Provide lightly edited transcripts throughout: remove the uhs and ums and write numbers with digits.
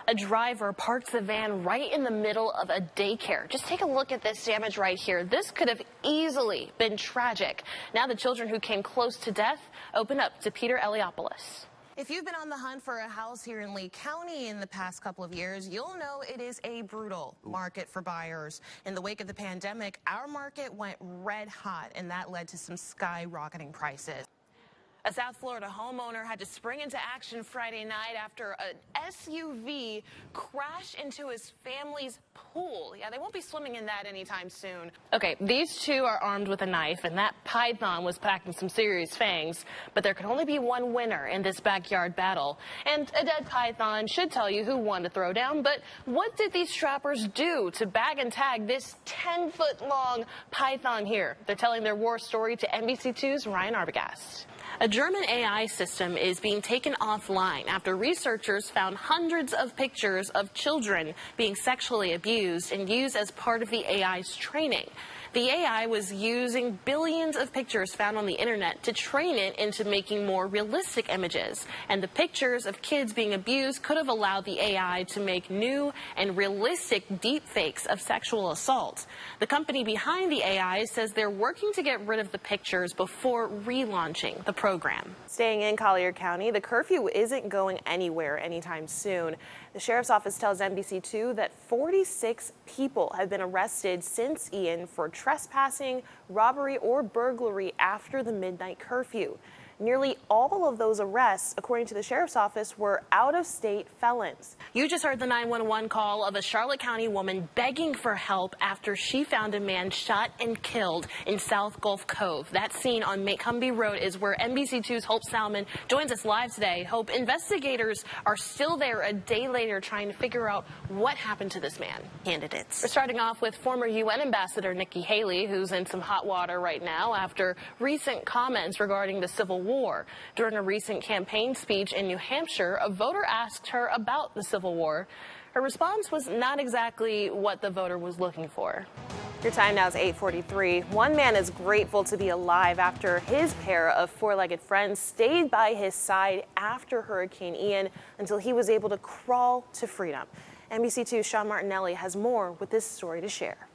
A driver parks the van right in the middle of a daycare. Just take a look at this damage right here. This could have easily been tragic. Now the children who came close to death open up to Peter Eliopoulos. If you've been on the hunt for a house here in Lee County in the past couple of years, you'll know it is a brutal market for buyers. In the wake of the pandemic, our market went red hot, and that led to some skyrocketing prices. A South Florida homeowner had to spring into action Friday night after an SUV crashed into his family's pool. Yeah, they won't be swimming in that anytime soon. Okay, these two are armed with a knife, and that python was packing some serious fangs. But there can only be one winner in this backyard battle. And a dead python should tell you who won the throwdown. But what did these trappers do to bag and tag this 10-foot-long python here? They're telling their war story to NBC2's Ryan Arbogast. A German AI system is being taken offline after researchers found hundreds of pictures of children being sexually abused and used as part of the AI's training. The AI was using billions of pictures found on the internet to train it into making more realistic images. And the pictures of kids being abused could have allowed the AI to make new and realistic deepfakes of sexual assault. The company behind the AI says they're working to get rid of the pictures before relaunching the program. Staying in Collier County, the curfew isn't going anywhere anytime soon. The sheriff's office tells NBC2 that 46 people have been arrested since Ian for trespassing, robbery, or burglary after the midnight curfew. Nearly all of those arrests, according to the sheriff's office, were out-of-state felons. You just heard the 911 call of a Charlotte County woman begging for help after she found a man shot and killed in South Gulf Cove. That scene on Macomb Road is where NBC2's Hope Salmon joins us live today. Hope, investigators are still there a day later trying to figure out what happened to this man. Candidates. We're starting off with former UN Ambassador Nikki Haley, who's in some hot water right now after recent comments regarding the Civil War. During a recent campaign speech in New Hampshire, a voter asked her about the Civil War. Her response was not exactly what the voter was looking for. Your time now is 8:43. One man is grateful to be alive after his pair of four-legged friends stayed by his side after Hurricane Ian until he was able to crawl to freedom. NBC2's Sean Martinelli has more with this story to share.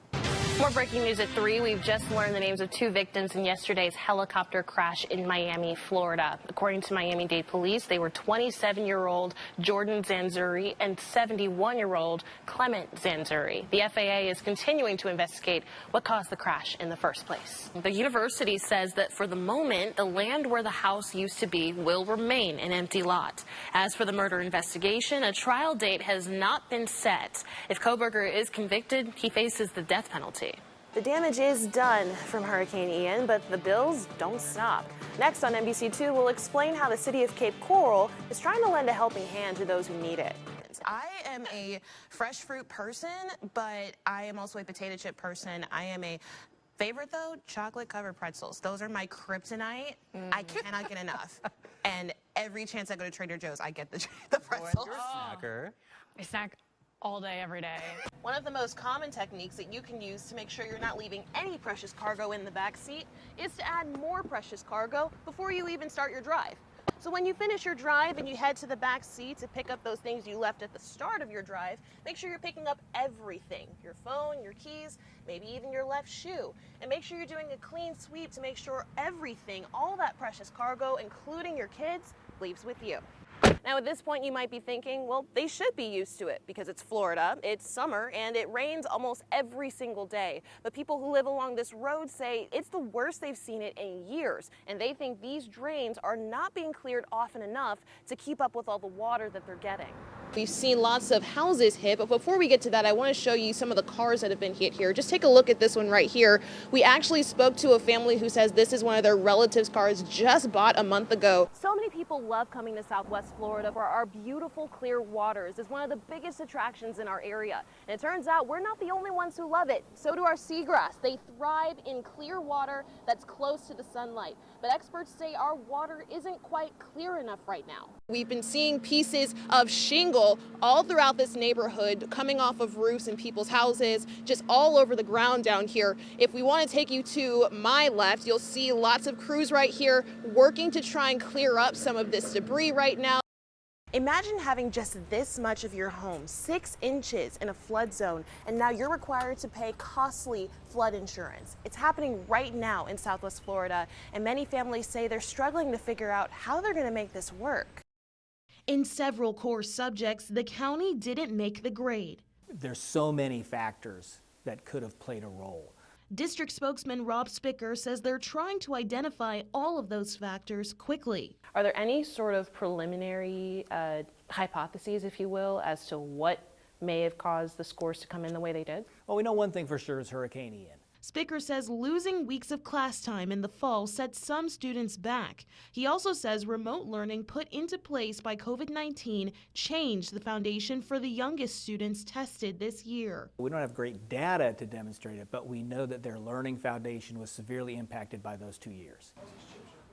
More breaking news at 3. We've just learned the names of 2 victims in yesterday's helicopter crash in Miami, Florida. According to Miami-Dade police, they were 27-year-old Jordan Zanzuri and 71-year-old Clement Zanzuri. The FAA is continuing to investigate what caused the crash in the first place. The university says that for the moment, the land where the house used to be will remain an empty lot. As for the murder investigation, a trial date has not been set. If Koberger is convicted, he faces the death penalty. The damage is done from Hurricane Ian, but the bills don't stop. Next on NBC2, we'll explain how the city of Cape Coral is trying to lend a helping hand to those who need it. I am a fresh fruit person, but I am also a potato chip person. I am a favorite, though, chocolate-covered pretzels. Those are my kryptonite. I cannot get enough. And every chance I go to Trader Joe's, I get the pretzels. You're a snacker. I snack all day, every day. One of the most common techniques that you can use to make sure you're not leaving any precious cargo in the back seat is to add more precious cargo before you even start your drive. So when you finish your drive and you head to the back seat to pick up those things you left at the start of your drive, make sure you're picking up everything. Your phone, your keys, maybe even your left shoe. And make sure you're doing a clean sweep to make sure everything, all that precious cargo, including your kids, leaves with you. Now, at this point, you might be thinking, well, they should be used to it because it's Florida, it's summer, and it rains almost every single day. But people who live along this road say it's the worst they've seen it in years, and they think these drains are not being cleared often enough to keep up with all the water that they're getting. We've seen lots of houses hit, but before we get to that, I want to show you some of the cars that have been hit here. Just take a look at this one right here. We actually spoke to a family who says this is one of their relatives' cars just bought a month ago. So many people love coming to Southwest Florida for our beautiful clear waters. It's one of the biggest attractions in our area. And it turns out we're not the only ones who love it. So do our seagrass. They thrive in clear water that's close to the sunlight. But experts say our water isn't quite clear enough right now. We've been seeing pieces of shingle all throughout this neighborhood coming off of roofs in people's houses, just all over the ground down here. If we want to take you to my left, you'll see lots of crews right here working to try and clear up some of this debris right now. Imagine having just this much of your home, 6 inches in a flood zone, and now you're required to pay costly flood insurance. It's happening right now in Southwest Florida, and many families say they're struggling to figure out how they're going to make this work. In several core subjects, the county didn't make the grade. There's so many factors that could have played a role. District spokesman Rob Spicker says they're trying to identify all of those factors quickly. Are there any sort of preliminary hypotheses, if you will, as to what may have caused the scores to come in the way they did? Well, we know one thing for sure is Hurricane Ian. Spicker says losing weeks of class time in the fall set some students back. He also says remote learning put into place by COVID-19 changed the foundation for the youngest students tested this year. We don't have great data to demonstrate it, but we know that their learning foundation was severely impacted by those 2 years.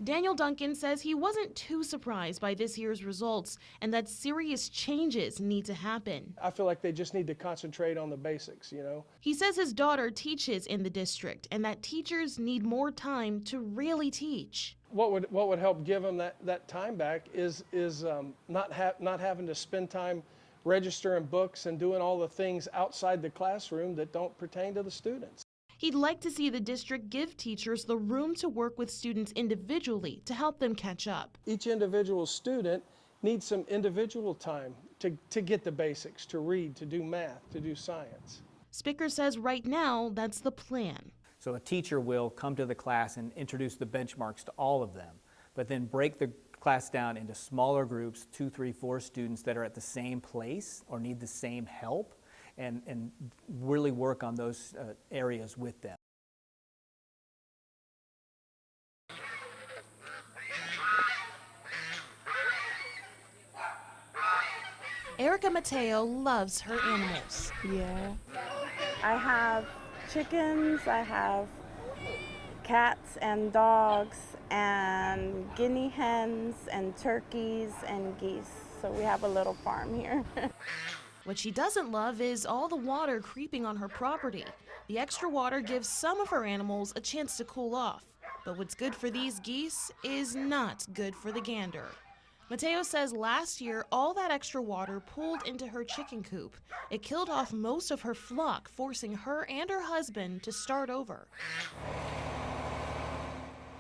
Daniel Duncan says he wasn't too surprised by this year's results and that serious changes need to happen. I feel like they just need to concentrate on the basics, you know. He says his daughter teaches in the district and that teachers need more time to really teach. What would help give them that time back is not having to spend time registering books and doing all the things outside the classroom that don't pertain to the students. He'd like to see the district give teachers the room to work with students individually to help them catch up. Each individual student needs some individual time to get the basics, to read, to do math, to do science. Spicker says right now that's the plan. So a teacher will come to the class and introduce the benchmarks to all of them, but then break the class down into smaller groups, 2, 3, 4 students that are at the same place or need the same help, and really work on those areas with them. Erica Mateo loves her animals. Yeah. I have chickens, I have cats and dogs and guinea hens and turkeys and geese. So we have a little farm here. What she doesn't love is all the water creeping on her property. The extra water gives some of her animals a chance to cool off. But what's good for these geese is not good for the gander. Mateo says last year, all that extra water pooled into her chicken coop. It killed off most of her flock, forcing her and her husband to start over.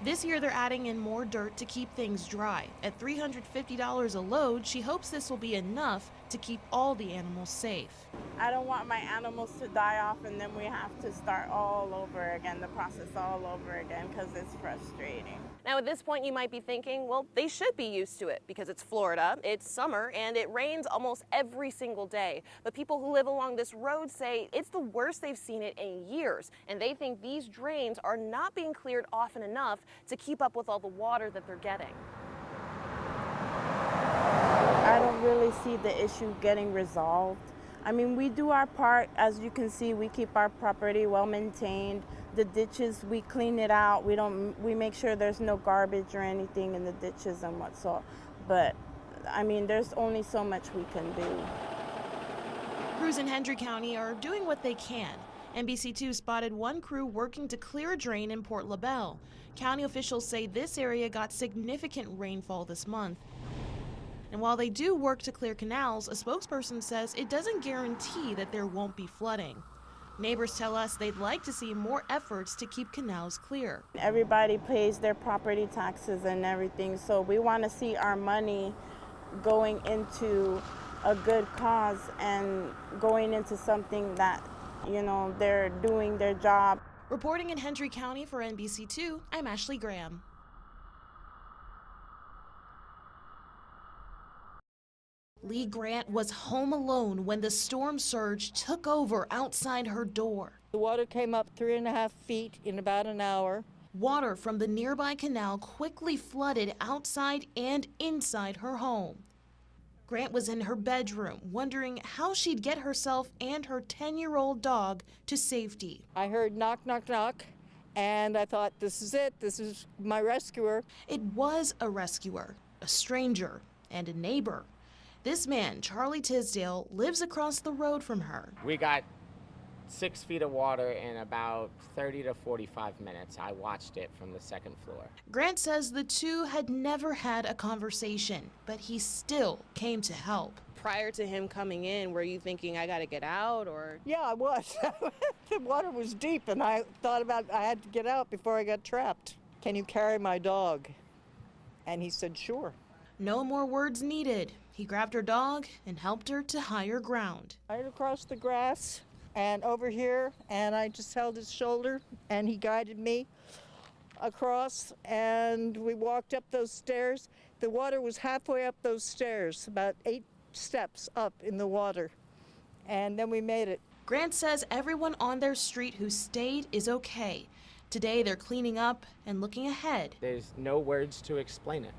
This year, they're adding in more dirt to keep things dry. At $350 a load, she hopes this will be enough to keep all the animals safe. I don't want my animals to die off and then we have to start all over again, the process all over again, because it's frustrating. Now at this point you might be thinking, well, they should be used to it because it's Florida, it's summer, and it rains almost every single day. But people who live along this road say it's the worst they've seen it in years, and they think these drains are not being cleared often enough to keep up with all the water that they're getting. I don't really see the issue getting resolved. I mean, we do our part. As you can see, we keep our property well maintained. The ditches, we clean it out. We make sure there's no garbage or anything in the ditches and whatsoever. But I mean, there's only so much we can do. Crews in Hendry County are doing what they can. NBC2 spotted one crew working to clear a drain in Port LaBelle. County officials say this area got significant rainfall this month. And while they do work to clear canals, a spokesperson says it doesn't guarantee that there won't be flooding. Neighbors tell us they'd like to see more efforts to keep canals clear. Everybody pays their property taxes and everything, so we want to see our money going into a good cause and going into something that, you know, they're doing their job. Reporting in Hendry County for NBC2, I'm Ashley Graham. Lee Grant was home alone when the storm surge took over outside her door. The water came up 3.5 feet in about an hour. Water from the nearby canal quickly flooded outside and inside her home. Grant was in her bedroom, wondering how she'd get herself and her 10-year-old dog to safety. I heard knock, knock, knock, and I thought, this is it. This is my rescuer. It was a rescuer, a stranger, and a neighbor. This man, Charlie Tisdale, lives across the road from her. We got 6 feet of water in about 30 to 45 minutes. I watched it from the second floor. Grant says the two had never had a conversation, but he still came to help. Prior to him coming in, were you thinking, I got to get out, or? Yeah, I was. The water was deep, and I thought about I had to get out before I got trapped. Can you carry my dog? And he said, sure. No more words needed. He grabbed her dog and helped her to higher ground. Right across the grass and over here, and I just held his shoulder, and he guided me across, and we walked up those stairs. The water was halfway up those stairs, about 8 steps up in the water, and then we made it. Grant says everyone on their street who stayed is okay. Today they're cleaning up and looking ahead. There's no words to explain it.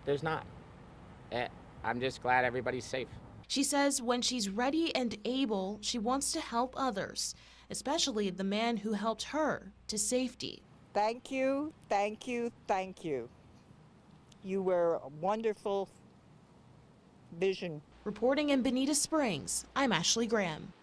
There's not. I'm just glad everybody's safe. She says when she's ready and able, she wants to help others, especially the man who helped her to safety. Thank you, thank you, thank you. You were a wonderful vision. Reporting in Bonita Springs, I'm Ashley Graham.